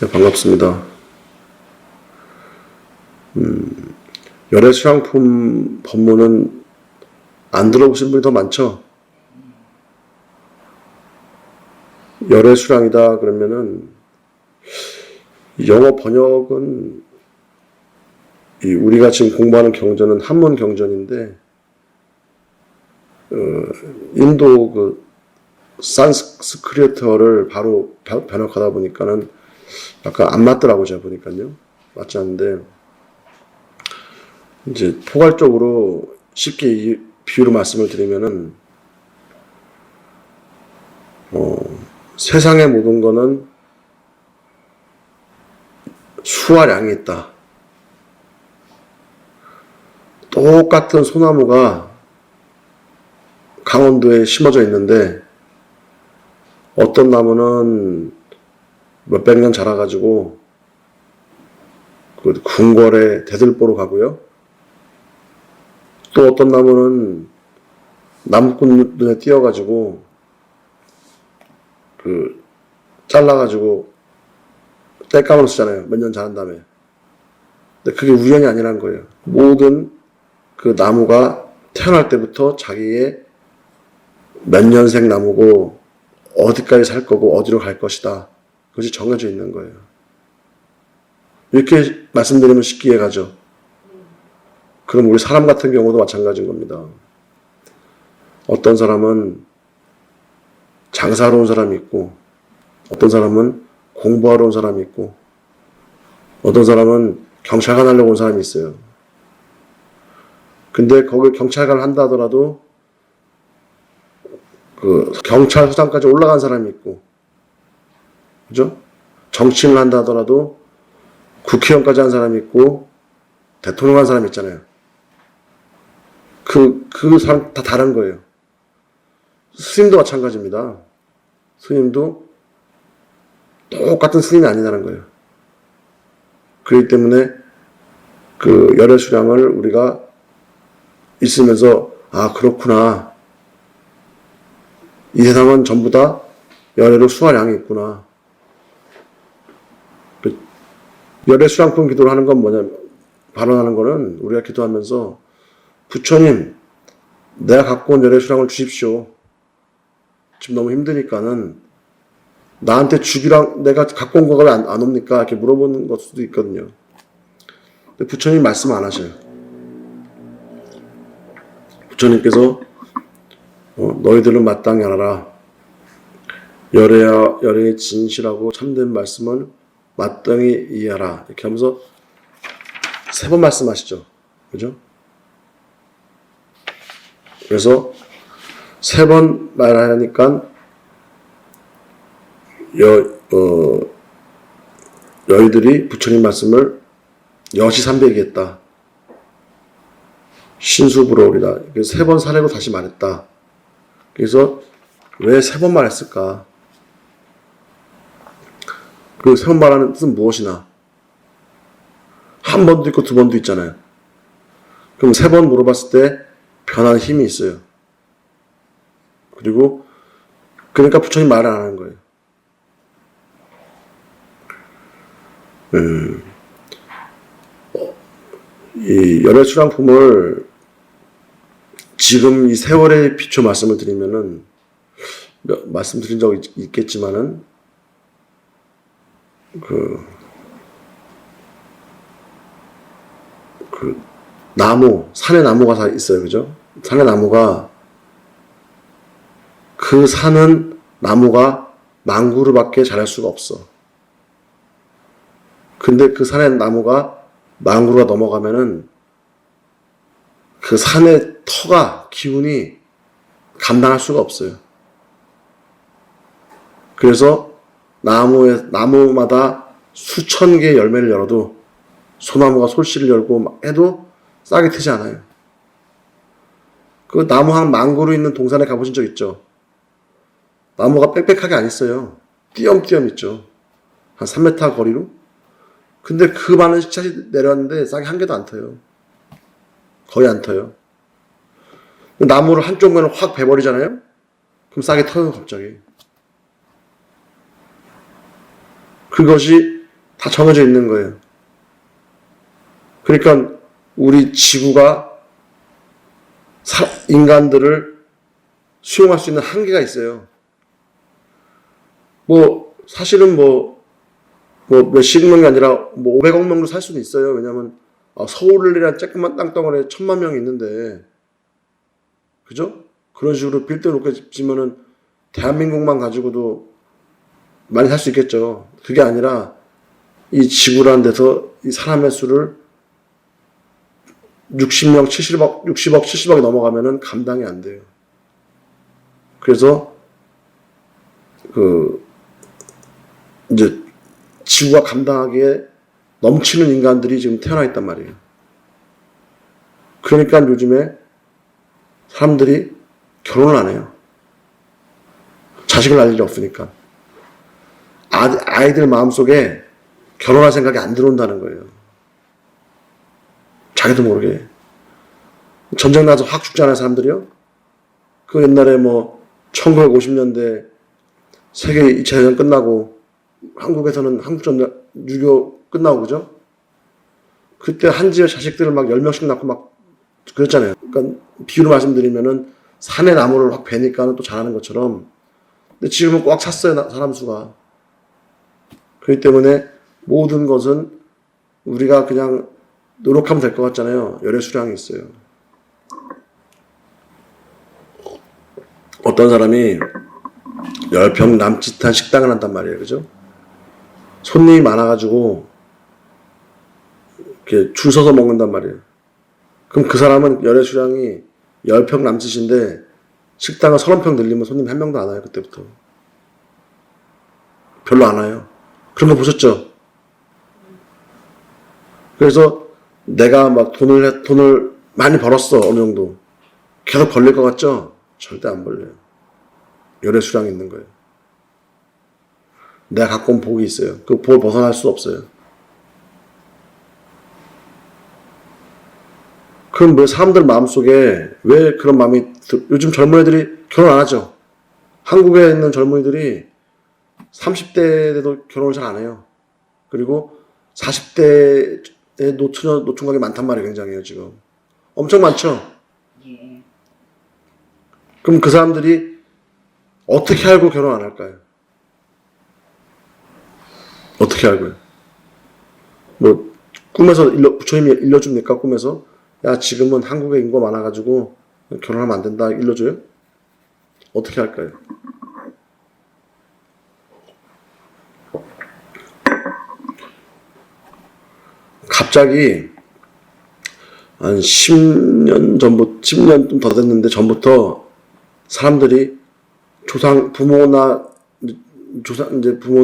네, 반갑습니다. 열애수양품 법문은 안 들어보신 분이 더 많죠? 열애수량이다 그러면은 영어 번역은 우리가 지금 공부하는 경전은 한문 경전인데 인도 그 산스크리트어를 바로 번역하다 보니까는 약간 안 맞더라고요. 제가 보니까요. 맞지 않는데 이제 포괄적으로 쉽게 비유로 말씀을 드리면은 세상의 모든 거는 수와 량이 있다. 똑같은 소나무가 강원도에 심어져 있는데 어떤 나무는 몇백 년 자라가지고 그 궁궐에 대들보로 가고요. 또 어떤 나무는 나무꾼 눈에 띄어가지고 그 잘라가지고 땔감으로 쓰잖아요. 몇 년 자란 다음에. 근데 그게 우연이 아니란 거예요. 모든 그 나무가 태어날 때부터 자기의 몇 년생 나무고 어디까지 살 거고 어디로 갈 것이다. 그것이 정해져 있는 거예요. 이렇게 말씀드리면 쉽게 이해가죠. 그럼 우리 사람 같은 경우도 마찬가지인 겁니다. 어떤 사람은 장사하러 온 사람이 있고 어떤 사람은 공부하러 온 사람이 있고 어떤 사람은 경찰관 하려고 온 사람이 있어요. 근데 거기 경찰관을 한다 하더라도 그 경찰서장까지 올라간 사람이 있고 그죠? 정치인을 한다 하더라도 국회의원까지 한 사람이 있고 대통령 한 사람이 있잖아요. 그 사람 다 다른 거예요. 스님도 마찬가지입니다. 스님도 똑같은 스님이 아니라는 거예요. 그렇기 때문에 그 열애수량을 우리가 있으면서 아 그렇구나. 이 세상은 전부 다 열애로 수화량이 있구나. 열애수량품 기도를 하는 건 뭐냐면 발언하는 거는 우리가 기도하면서 부처님 내가 갖고 온 열애수량을 주십시오. 지금 너무 힘드니까는 나한테 주기랑 내가 갖고 온 거가 왜 안 옵니까? 이렇게 물어보는 것 수도 있거든요. 근데 부처님 말씀 안 하셔요. 부처님께서 너희들은 마땅히 알아라. 열애의 진실하고 참된 말씀을 마땅히 이해하라. 이렇게 하면서 3번 말씀하시죠. 그죠? 그래서 3번 말하니까 너희들이 부처님 말씀을 여시삼백이 했다. 신수부러울이다. 그래서 3번 사례고 다시 말했다. 그래서 왜 3번 말했을까? 그 3번 말하는 뜻은 무엇이나? 한 번도 있고 2번도 있잖아요. 그럼 3번 물어봤을 때 변한 힘이 있어요. 그리고 그러니까 부처님 말을 안 하는 거예요. 이 열애수량품을 지금 이 세월에 비춰 말씀을 드리면은 말씀드린 적 있겠지만은 나무 산에 나무가 있어요, 그죠? 산에 나무가 그 산은 나무가 망구르밖에 자랄 수가 없어. 근데 그 산의 나무가 망구르가 넘어가면은 그 산의 터가 기운이 감당할 수가 없어요. 그래서 나무마다 수천 개의 열매를 열어도 소나무가 솔씨를 열고 해도 싹이 트지 않아요. 그 나무 한 망구로 있는 동산에 가보신 적 있죠? 나무가 빽빽하게 안 있어요. 띄엄띄엄 있죠. 한 3m 거리로. 근데 그 많은 식차이 내려왔는데 싹이 한 개도 안 터요. 거의 안 터요. 나무를 한쪽 면을 확 베버리잖아요? 그럼 싹이 터요, 갑자기. 그것이 다 정해져 있는 거예요. 그러니까 우리 지구가 인간들을 수용할 수 있는 한계가 있어요. 사실은 몇십 명이 아니라 500억 명도 살 수는 있어요. 왜냐면 서울이란 조그만 땅덩어리에 1,000만 명이 있는데, 그죠? 그런 식으로 빌딩 높게 짓면은 대한민국만 가지고도 많이 살 수 있겠죠. 그게 아니라 이 지구라는 데서 이 사람의 수를 60명, 70억, 60억, 70억이 넘어가면은 감당이 안 돼요. 그래서 이제 지구가 감당하기에 넘치는 인간들이 지금 태어나 있단 말이에요. 그러니까 요즘에 사람들이 결혼을 안 해요. 자식을 낳을 일이 없으니까. 아이들 마음속에 결혼할 생각이 안 들어온다는 거예요. 자기도 모르게. 전쟁 나서 확 죽잖아요, 사람들이요. 그 옛날에 1950년대 세계 2차 대전 끝나고 한국에서는 한국전쟁 6.25 끝나고 그죠? 그때 한 집에 자식들을 막 10명씩 낳고 막 그랬잖아요. 그러니까 비유로 말씀드리면은 산에 나무를 확 베니까 또 자라는 것처럼. 근데 지금은 꽉 찼어요, 사람 수가. 그렇기 때문에 모든 것은 우리가 그냥 노력하면 될 것 같잖아요. 열의 수량이 있어요. 어떤 사람이 10평 남짓한 식당을 한단 말이에요. 그죠? 손님이 많아가지고 이렇게 줄 서서 먹는단 말이에요. 그럼 그 사람은 열의 수량이 10평 남짓인데 식당을 30평 늘리면 손님 한 명도 안 와요. 그때부터. 별로 안 와요. 그런 거 보셨죠? 그래서 내가 막 돈을 많이 벌었어. 어느 정도. 계속 벌릴 것 같죠? 절대 안 벌려요. 열의 수량이 있는 거예요. 내가 갖고 온 복이 있어요. 그 복을 벗어날 수 없어요. 그럼 왜 사람들 마음속에 왜 그런 마음이 요즘 젊은 애들이 결혼 안 하죠? 한국에 있는 젊은이들이 30대에도 결혼을 잘 안 해요. 그리고 40대에 노총각이 많단 말이에요. 굉장히요, 지금. 엄청 많죠? 예. 그럼 그 사람들이 어떻게 알고 결혼 안 할까요? 어떻게 알고요? 꿈에서 부처님이 일러줍니까? 꿈에서? 야, 지금은 한국에 인구가 많아가지고 결혼하면 안 된다. 일러줘요? 어떻게 할까요? 갑자기 한 10년 전부터, 10년 좀 더 됐는데 전부터 사람들이 부모나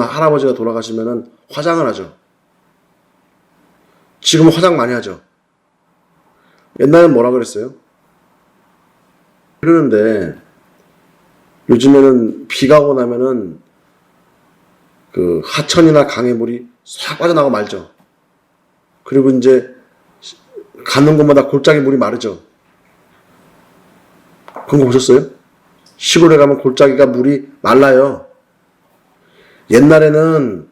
할아버지가 돌아가시면은 화장을 하죠. 지금은 화장 많이 하죠. 옛날엔 뭐라 그랬어요? 그러는데 요즘에는 비가 오고 나면은 그 하천이나 강의 물이 싹 빠져나가고 말죠. 그리고 이제 가는 곳마다 골짜기 물이 마르죠. 그런 거 보셨어요? 시골에 가면 골짜기가 물이 말라요. 옛날에는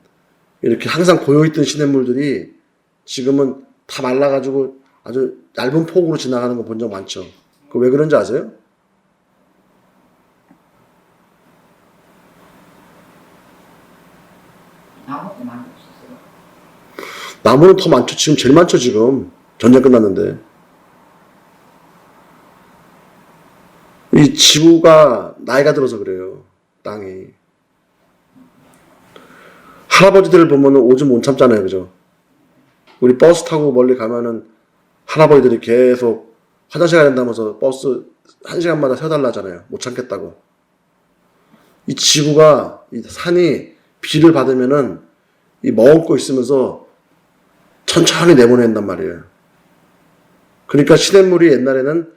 이렇게 항상 고여있던 시냇물들이 지금은 다 말라가지고 아주 얇은 폭으로 지나가는 거 본 적 많죠. 그 왜 그런지 아세요? 나무도 많이 없었어요. 나무는 더 많죠. 지금 제일 많죠, 지금. 전쟁 끝났는데. 이 지구가 나이가 들어서 그래요. 땅이. 할아버지들 보면은 오줌 못 참잖아요. 그죠? 우리 버스 타고 멀리 가면은 할아버지들이 계속 화장실 가야 된다면서 버스 1시간마다 세워달라잖아요. 못 참겠다고. 이 지구가, 이 산이 비를 받으면은 이 머금고 있으면서 천천히 내보낸단 말이에요. 그러니까 시냇물이 옛날에는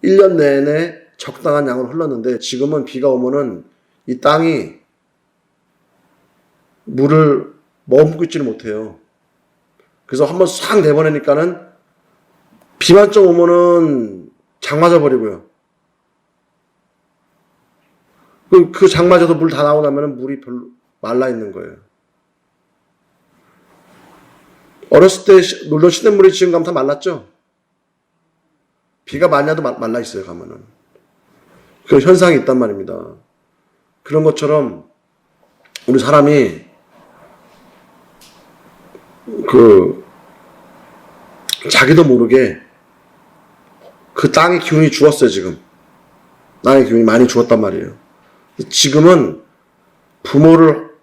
1년 내내 적당한 양으로 흘렀는데 지금은 비가 오면은 이 땅이 물을 머금고 있지를 못해요. 그래서 한번 싹 내보내니까는 비만 좀 오면은 장 맞아버리고요. 그 장 맞아서 물 다 나오고 나면은 물이 별로 말라 있는 거예요. 어렸을 때 놀던 시냇물이 지금 가면 다 말랐죠? 비가 많이 와도 말라 있어요, 가면은. 그런 현상이 있단 말입니다. 그런 것처럼 우리 사람이 자기도 모르게 그 땅의 기운이 죽었어요, 지금. 땅의 기운이 많이 죽었단 말이에요. 지금은 부모를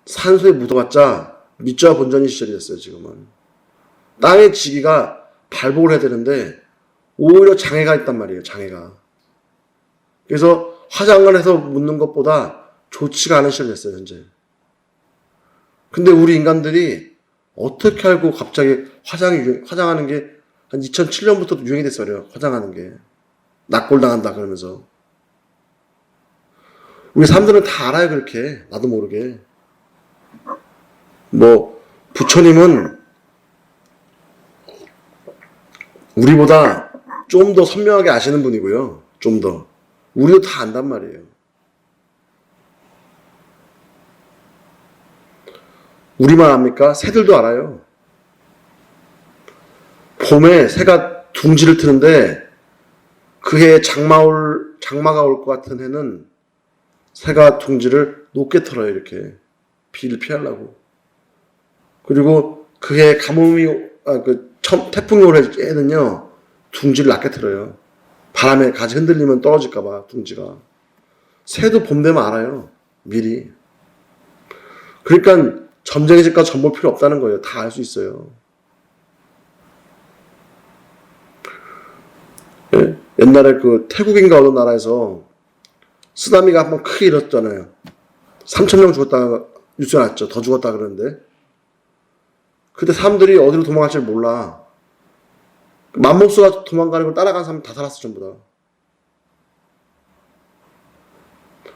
산소에 묻어봤자 밑좌 본전이 시절이 됐어요, 지금은. 땅의 지기가 발복을 해야 되는데 오히려 장애가 있단 말이에요, 장애가. 그래서 화장관에서 묻는 것보다 좋지가 않은 시절이 됐어요, 현재. 근데 우리 인간들이 어떻게 알고 갑자기 화장하는 게 한 2007년부터 유행이 됐어요, 화장하는 게. 낙골당한다, 그러면서. 우리 사람들은 다 알아요, 그렇게. 나도 모르게. 부처님은 우리보다 좀 더 선명하게 아시는 분이고요. 좀 더. 우리도 다 안단 말이에요. 우리만 압니까? 새들도 알아요. 봄에 새가 둥지를 트는데 그 해에 장마가 올 것 같은 해는 새가 둥지를 높게 틀어요, 이렇게. 비를 피하려고. 그리고 그 해에 태풍이 올 해는요, 둥지를 낮게 틀어요. 바람에 가지 흔들리면 떨어질까봐, 둥지가. 새도 봄 되면 알아요, 미리. 그러니까 점쟁이 집 가서 점 볼 필요 없다는 거예요. 다 알 수 있어요. 예? 옛날에 태국인가 어느 나라에서 쓰나미가 한번 크게 일었잖아요. 3,000명 죽었다가 뉴스에 났죠. 더 죽었다 그러는데. 그때 사람들이 어디로 도망갈지 몰라. 맘목수가 도망가는 걸 따라간 사람 다 살았어, 전부 다.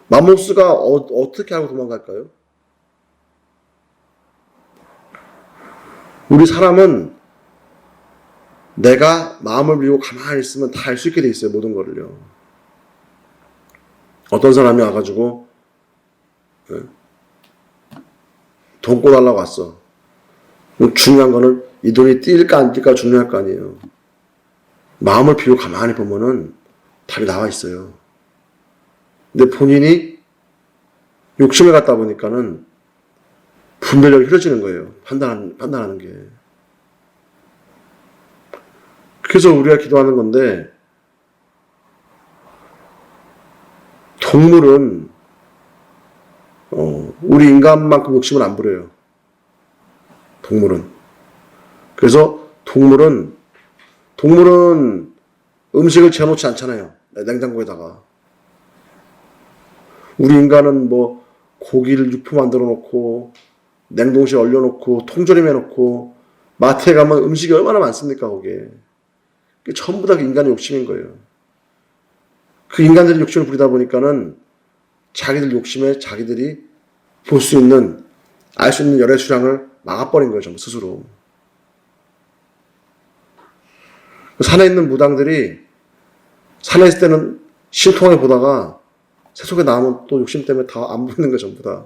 맘목수가 어떻게 하고 도망갈까요? 우리 사람은 내가 마음을 비우고 가만히 있으면 다 알 수 있게 돼 있어요, 모든 거를요. 어떤 사람이 와가지고 돈 꿔달라고 왔어. 중요한 거는 이 돈이 뛸까 안 뛸까 중요할 거 아니에요. 마음을 비우고 가만히 보면은 답이 나와 있어요. 근데 본인이 욕심을 갖다 보니까는 분별력이 흐려지는 거예요. 판단하는 게. 그래서 우리가 기도하는 건데, 동물은 우리 인간만큼 욕심을 안 부려요. 동물은. 그래서 동물은 음식을 재워놓지 않잖아요. 냉장고에다가. 우리 인간은 고기를 육포 만들어 놓고 냉동실에 얼려놓고 통조림해 놓고 마트에 가면 음식이 얼마나 많습니까, 거기에. 전부 다 인간의 욕심인 거예요. 그 인간들이 욕심을 부리다 보니까는 자기들 욕심에 자기들이 볼 수 있는, 알 수 있는 열의 수량을 막아버린 거예요, 전부 스스로. 산에 있는 무당들이 산에 있을 때는 신통하게 보다가 새속에 나오면 또 욕심 때문에 다 안 보이는 거예요, 전부 다.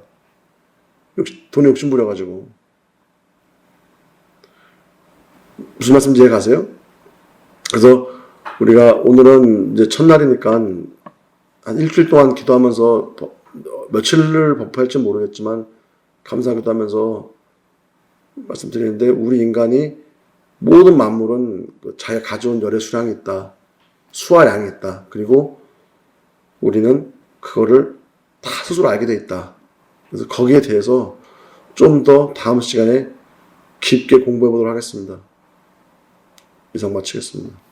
돈에 욕심 부려가지고. 무슨 말씀인지 이해 가세요? 그래서 우리가 오늘은 이제 첫날이니까 한 일주일 동안 기도하면서 며칠을 법할지 모르겠지만 감사하기도 하면서 말씀드리는데, 우리 인간이 모든 만물은 자기가 가져온 열의 수량이 있다. 수와 양이 있다. 그리고 우리는 그거를 다 스스로 알게 돼 있다. 그래서 거기에 대해서 좀 더 다음 시간에 깊게 공부해 보도록 하겠습니다. 이상 마치겠습니다.